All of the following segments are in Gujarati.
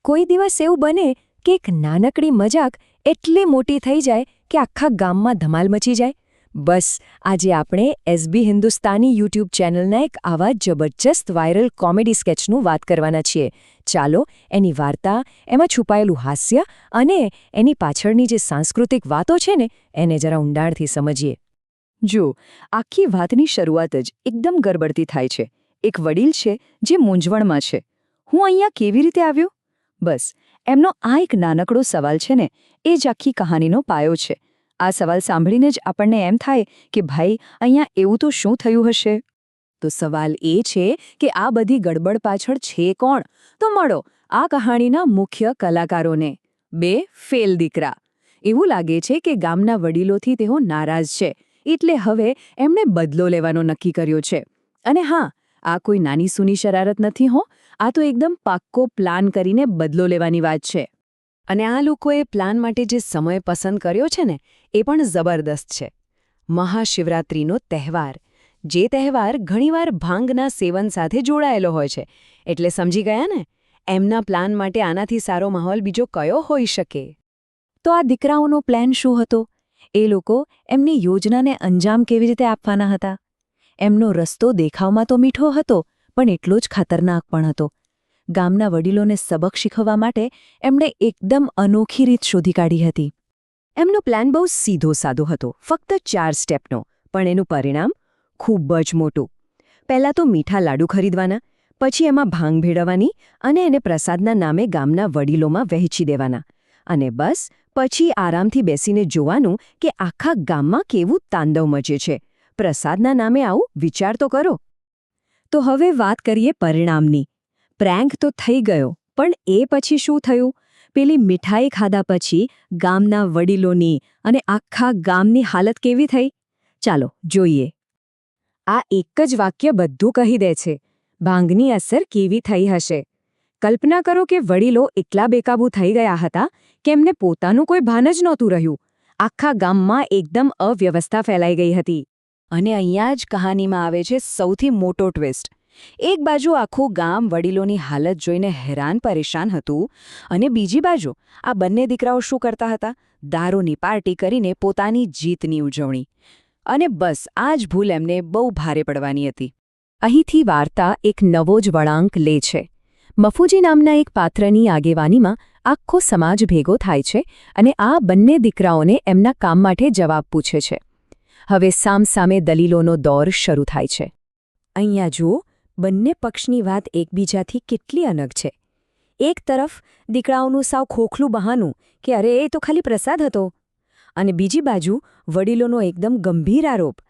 કોઈ દિવસ એવું બને કે એક નાનકડી મજાક એટલી મોટી થઈ જાય કે આખા ગામમાં ધમાલ મચી જાય. બસ આજે આપણે એસબી હિન્દુસ્તાની યુટ્યુબ ચેનલના એક આવા જબરજસ્ત વાયરલ કોમેડી સ્કેચનું વાત કરવાના છીએ. ચાલો એની વાર્તા, એમાં છુપાયેલું હાસ્ય અને એની પાછળની જે સાંસ્કૃતિક વાતો છે ને એને જરા ઊંડાણથી સમજીએ. જો આખી વાતની શરૂઆત જ એકદમ ગરબડતી થાય છે. એક વડીલ છે જે મૂંઝવણમાં છે. હું અહીંયા કેવી રીતે આવ્યો? બસ એમનો આ એક નાનકડો સવાલ છે ને એ જ આખી કહાનીનો પાયો છે. આ સવાલ સાંભળીને જ આપણને એમ થાય કે ભાઈ અહીંયા એવું તો શું થયું હશે? તો સવાલ એ છે કે આ બધી ગડબડ પાછળ છે કોણ? તો મળો આ કહાણીના મુખ્ય કલાકારોને. 2 ફેલ દીકરા. એવું લાગે છે કે ગામના વડીલોથી તેઓ નારાજ છે, એટલે હવે એમણે બદલો લેવાનો નક્કી કર્યો છે. અને હા, આ કોઈ નાની સૂની શરારત નથી હો, આ તો એકદમ પાક્કો પ્લાન કરીને બદલો લેવાની વાત છે. અને આ લોકોએ પ્લાન માટે જે સમય પસંદ કર્યો છે ને એ પણ જબરદસ્ત છે. મહાશિવરાત્રિનો તહેવાર. જે તહેવાર ઘણીવાર ભાંગના સેવન સાથે જોડાયેલો હોય છે. એટલે સમજી ગયા ને, એમના પ્લાન માટે આનાથી સારો માહોલ બીજો કયો હોઈ શકે? તો આ દીકરાઓનો પ્લાન શું હતો? એ લોકો એમની યોજનાને અંજામ કેવી રીતે આપવાના હતા? એમનો રસ્તો દેખાવમાં તો મીઠો હતો, પણ એટલો જ ખતરનાક પણ હતો. ગામના વડીલોને સબક શીખવવા માટે એમણે એકદમ અનોખી રીત શોધી કાઢી હતી. એમનો પ્લાન બહુ સીધો સાદો હતો, ફક્ત 4 સ્ટેપનો, પણ એનું પરિણામ ખૂબ જ મોટું. પહેલાં તો મીઠા લાડુ ખરીદવાના, પછી એમાં ભાંગ ભેળવવાની અને એને પ્રસાદના નામે ગામના વડીલોમાં વહેંચી દેવાના. અને બસ પછી આરામથી બેસીને જોવાનું કે આખા ગામમાં કેવું તાંડવ મચે છે. પ્રસાદના નામે આવું વિચાર તો કરો. તો હવે વાત કરીએ પરિણામની. પ્રેન્ક તો થઈ ગયો, પણ એ પછી શું થયું? પેલી મીઠાઈ ખાધા પછી ગામના વડીલોની અને આખા ગામની હાલત કેવી થઈ? ચાલો જોઈએ. આ એક જ વાક્ય બધું કહી દે છે. ભાંગની અસર કેવી થઈ હશે? કલ્પના કરો કે વડીલો એટલા બેકાબૂ થઈ ગયા હતા કે એમને પોતાનું કોઈ ભાન જ નહોતું રહ્યું. આખા ગામમાં એકદમ અવ્યવસ્થા ફેલાઈ ગઈ હતી. અને અહીંયા જ કહાનીમાં આવે છે સૌથી મોટો ટ્વિસ્ટ. એક બાજુ આખું ગામ વડીલોની હાલત જોઈને હેરાન પરેશાન હતું, અને બીજી બાજુ આ બંને દીકરાઓ શું કરતા હતા? દારૂની પાર્ટી કરીને પોતાની જીતની ઉજવણી. અને બસ આ જ ભૂલ એમને બહુ ભારે પડવાની હતી. અહીંથી વાર્તા એક નવો જ વળાંક લે છે. મફુજી નામના એક પાત્રની આગેવાનીમાં આખો સમાજ ભેગો થાય છે અને આ બંને દીકરાઓને એમના કામ માટે જવાબ પૂછે છે. હવે સામસામે દલીલોનો દોર શરૂ થાય છે. અહીંયા જુઓ, બંને પક્ષની વાત એકબીજાથી કેટલી અલગ છે. એક તરફ દીકરાઓનું સાવ ખોખલું બહાનું કે અરે એ તો ખાલી પ્રસાદ હતો, અને બીજી બાજુ વડીલોનો એકદમ ગંભીર આરોપ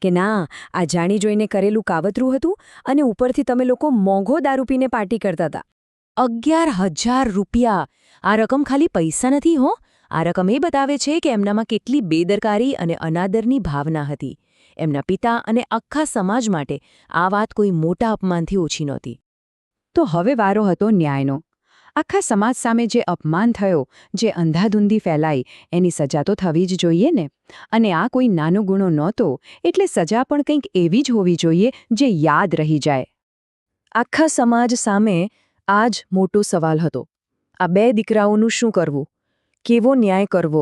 કે ના, આ જાણી જોઈને કરેલું કાવતરું હતું અને ઉપરથી તમે લોકો મોંઘો દારૂ પીને પાર્ટી કરતા હતા. 11,000 રૂપિયા! આ રકમ ખાલી પૈસા નથી હો, આ રકમ એ બતાવે છે કે એમનામાં કેટલી બેદરકારી અને અનાદરની ભાવના હતી. એમના પિતા અને આખા સમાજ માટે આ વાત કોઈ મોટા અપમાનથી ઓછી નહોતી. તો હવે વારો હતો ન્યાયનો. આખા સમાજ સામે જે અપમાન થયો, જે અંધાધૂંધી ફેલાઈ, એની સજા તો થવી જ જોઈએ ને. અને આ કોઈ નાનો ગુનો નહોતો, એટલે સજા પણ કંઈક એવી જ હોવી જોઈએ જે યાદ રહી જાય. આખા સમાજ સામે આ જ મોટો સવાલ હતો. આ 2 દીકરાઓનું શું કરવું? કેવો ન્યાય કરવો?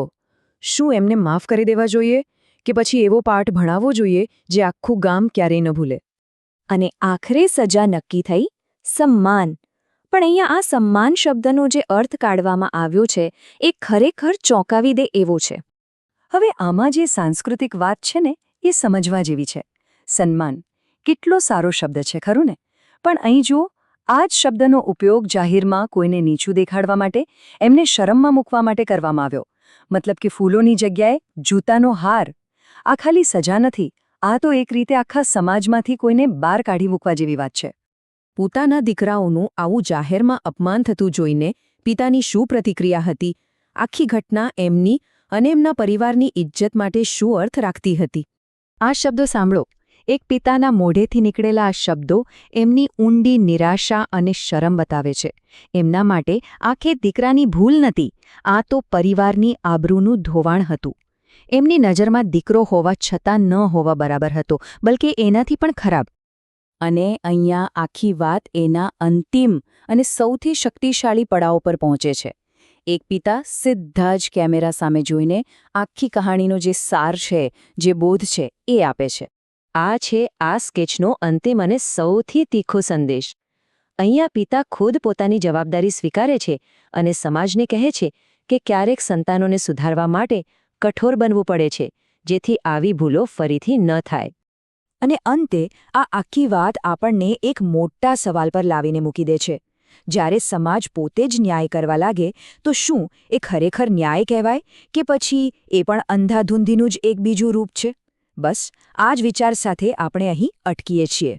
શું એમને માફ કરી દેવા જોઈએ કે પછી એવો પાઠ ભણાવવો જોઈએ જે આખું ગામ ક્યારેય ન ભૂલે? અને આખરે સજા નક્કી થઈ, સમ્માન. પણ અહીંયા આ સમ્માન શબ્દનો જે અર્થ કાઢવામાં આવ્યો છે એ ખરેખર ચોંકાવી દે એવો છે. હવે આમાં જે સાંસ્કૃતિક વાત છે ને એ સમજવા જેવી છે. સન્માન કેટલો સારો શબ્દ છે, ખરું ને? પણ અહીં જુઓ, આ જ શબ્દનો ઉપયોગ જાહેરમાં કોઈને નીચું દેખાડવા માટે, એમને શરમમાં મૂકવા માટે કરવામાં આવ્યો. મતલબ કે ફૂલોની જગ્યાએ જૂતાનો હાર. આ ખાલી સજા નથી, આ તો એક રીતે આખા સમાજમાંથી કોઈને બહાર કાઢી મૂકવા જેવી વાત છે. પોતાના દીકરાઓનું આવું જાહેરમાં અપમાન થતું જોઈને પિતાની શું પ્રતિક્રિયા હતી? આખી ઘટના એમની અને એમના પરિવારની ઇજ્જત માટે શું અર્થ રાખતી હતી? આ શબ્દો સાંભળો. એક પિતાના મોઢેથી નીકળેલા આ શબ્દો એમની ઊંડી નિરાશા અને શરમ બતાવે છે. એમના માટે આખે દીકરાની ભૂલ નથી, આ તો પરિવારની આબરૂનું ધોવાણ હતું. એમની નજરમાં દીકરો હોવા છતાં ન હોવા બરાબર હતો, બલકે એનાથી પણ ખરાબ. અને અહીંયા આખી વાત એના અંતિમ અને સૌથી શક્તિશાળી પડાવ પર પહોંચે છે. એક પિતા સીધા જ કેમેરા સામે જોઈને આખી કહાણીનો જે સાર છે, જે બોધ છે, એ આપે છે. આ છે આ સ્કેચનો અંતિમ અને સૌથી તીખો સંદેશ. અહીંયા પિતા ખુદ પોતાની જવાબદારી સ્વીકારે છે અને સમાજને કહે છે કે ક્યારેક સંતાનોને સુધારવા માટે કઠોર બનવું પડે છે, જેથી આવી ભૂલો ફરીથી ન થાય. અને અંતે આ આખી વાત આપણને એક મોટા સવાલ પર લાવીને મૂકી દે છે. જ્યારે સમાજ પોતે જ ન્યાય કરવા લાગે તો શું એ ખરેખર ન્યાય કહેવાય કે પછી એ પણ અંધાધૂંધીનું જ એક બીજું રૂપ છે? બસ આ જ વિચાર સાથે આપણે અહીં અટકીએ છીએ.